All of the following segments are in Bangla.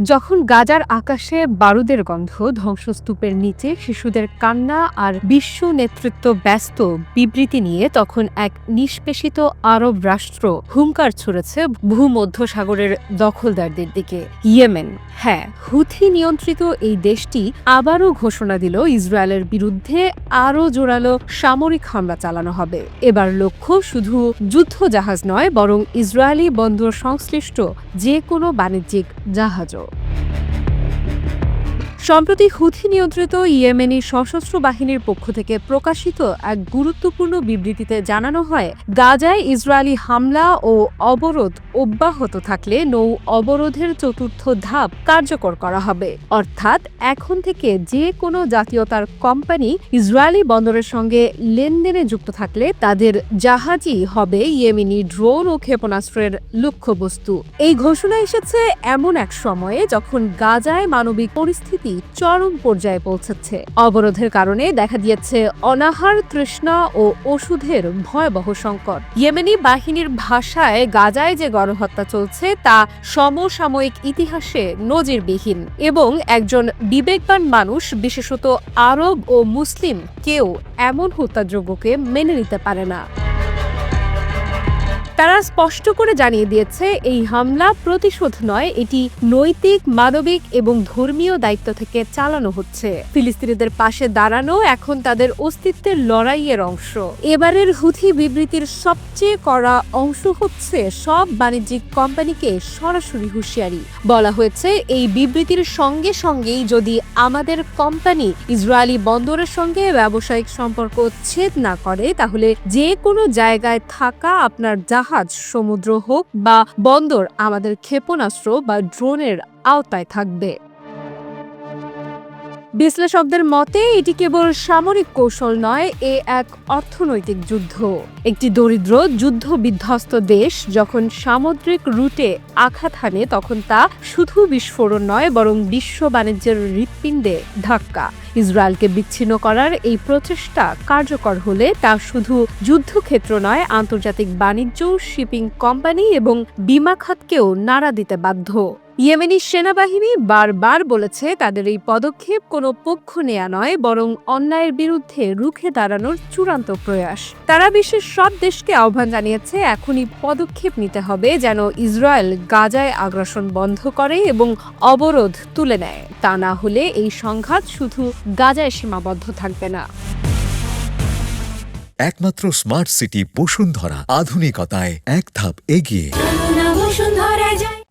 যখন গাজার আকাশে বারুদের গন্ধ, ধ্বংসস্তূপের নিচে শিশুদের কান্না আর বিশ্ব নেতৃত্ব ব্যস্ত বিবৃতি নিয়ে, তখন এক নিষ্পেষিত আরব রাষ্ট্র হুঙ্কার ছুড়েছে ভূমধ্যসাগরের দখলদারদের দিকে। ইয়েমেন। হ্যাঁ, হুথি নিয়ন্ত্রিত এই দেশটি আবারও ঘোষণা দিল ইসরায়েলের বিরুদ্ধে আরও জোরালো সামরিক হামলা চালানো হবে। এবার লক্ষ্য শুধু যুদ্ধজাহাজ নয়, বরং ইসরায়েলি বন্দর সংশ্লিষ্ট যে কোনো বাণিজ্যিক জাহাজও। সম্প্রতি হুথি নিয়ন্ত্রিত ইয়েমেনি সশস্ত্র বাহিনীর পক্ষ থেকে প্রকাশিত এক গুরুত্বপূর্ণ বিবৃতিতে জানানো হয়, গাজায় ইসরায়েলি হামলা ও অবরোধ অব্যাহত থাকলে নৌ অবরোধের চতুর্থ ধাপ কার্যকর করা হবে। অর্থাৎ এখন থেকে যে কোনো জাতীয়তার কোম্পানি ইসরায়েলি বন্দরের সঙ্গে লেনদেনে যুক্ত থাকলে তাদের জাহাজই হবে ইয়েমেনি ড্রোন ও ক্ষেপণাস্ত্রের লক্ষ্যবস্তু। এই ঘোষণা এসেছে এমন এক সময়ে যখন গাজায় মানবিক পরিস্থিতি চরম পর্যায়ে পৌঁছেছে। অবরোধের কারণে দেখা দিয়েছে অনাহার, তৃষ্ণা ও ওষুধের ভয়াবহ সংকট। ইয়েমেনি বাহিনীর ভাষায় গাজায় যে গণহত্যা চলছে তা সমসাময়িক ইতিহাসে নজিরবিহীন এবং একজন বিবেকবান মানুষ, বিশেষত আরব ও মুসলিম কেউ এমন হত্যাযজ্ঞকে মেনে নিতে পারে না। তারা স্পষ্ট করে জানিয়ে দিয়েছে, এই হামলা প্রতিশোধ নয়, এটি নৈতিক, মানবিক এবং ধর্মীয় দায়িত্ব থেকে চালানো হচ্ছে। ফিলিস্তিনিদের পাশে দাঁড়ানো এখন তাদের অস্তিত্বের লড়াইয়ের অংশ। এবারের হুথি বিবৃতির সবচেয়ে কড়া অংশ হচ্ছে সব বাণিজ্যিক কোম্পানিকে সরাসরি হুঁশিয়ারি। বলা হয়েছে, এই বিবৃতির সঙ্গে সঙ্গেই যদি আমাদের কোম্পানি ইসরায়েলি বন্দরের সঙ্গে ব্যবসায়িক সম্পর্ক ছেদ না করে, তাহলে যে কোনো জায়গায় থাকা আপনার জাহাজ, সমুদ্র হোক বা বন্দর, আমাদের ক্ষেপণাস্ত্র বা ড্রোনের আওতায় থাকবে। বিশ্লেষকদের মতে এটি কেবল সামরিক কৌশল নয়, এ এক অর্থনৈতিক যুদ্ধ। একটি দরিদ্র, যুদ্ধ বিধ্বস্ত দেশ যখন সামুদ্রিক রুটে আঘাত হানে, তখন তা শুধু বিস্ফোরণ নয়, বরং বিশ্ব বাণিজ্যের হৃৎপিণ্ডে ধাক্কা। ইসরায়েলকে বিচ্ছিন্ন করার এই প্রচেষ্টা কার্যকর হলে তা শুধু যুদ্ধক্ষেত্র নয়, আন্তর্জাতিক বাণিজ্য, শিপিং কোম্পানি এবং বিমা খাতকেও নাড়া দিতে বাধ্য। ইয়েমেনি সেনাবাহিনী বারবার বলেছে, তাদের এই পদক্ষেপ কোনো পক্ষ নেয়া নয়, বরং অন্যায়ের বিরুদ্ধে রুখে দাঁড়ানোর চূড়ান্ত প্রয়াস। তারা বিশ্বের সব দেশকে আহ্বান জানিয়েছে, এখনই পদক্ষেপ নিতে হবে যেন ইসরায়েল গাজায় আগ্রাসন বন্ধ করে এবং অবরোধ তুলে নেয়। তা না হলে এই সংঘাত শুধু গাজায় সীমাবদ্ধ থাকবে না। একমাত্র স্মার্ট সিটি বসুন্ধরা, আধুনিকতায় এক ধাপ এগিয়ে।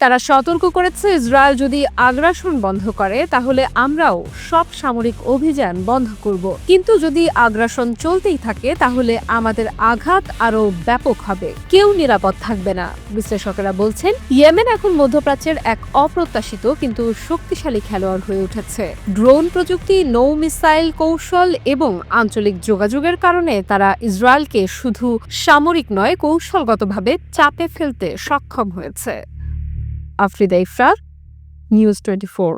তারা সতর্ক করেছে, ইসরায়েল যদি আগ্রাসন বন্ধ করে তাহলে আমরাও সব সামরিক অভিযান বন্ধ করব। কিন্তু যদি আগ্রাসন চলতেই থাকে তাহলে আমাদের আঘাত আরও ব্যাপক হবে, কেউ নিরাপদ থাকবে না। বিশ্লেষকেরা বলছেন, ইয়েমেন এখন মধ্যপ্রাচ্যের এক অপ্রত্যাশিত কিন্তু শক্তিশালী খেলোয়াড় হয়ে উঠেছে। ড্রোন প্রযুক্তি, নৌ মিসাইল কৌশল এবং আঞ্চলিক যোগাযোগের কারণে তারা ইসরায়েলকে শুধু সামরিক নয়, কৌশলগতভাবে চাপে ফেলতে সক্ষম হয়েছে। আফরিদা ইফরার, নিউজ 24।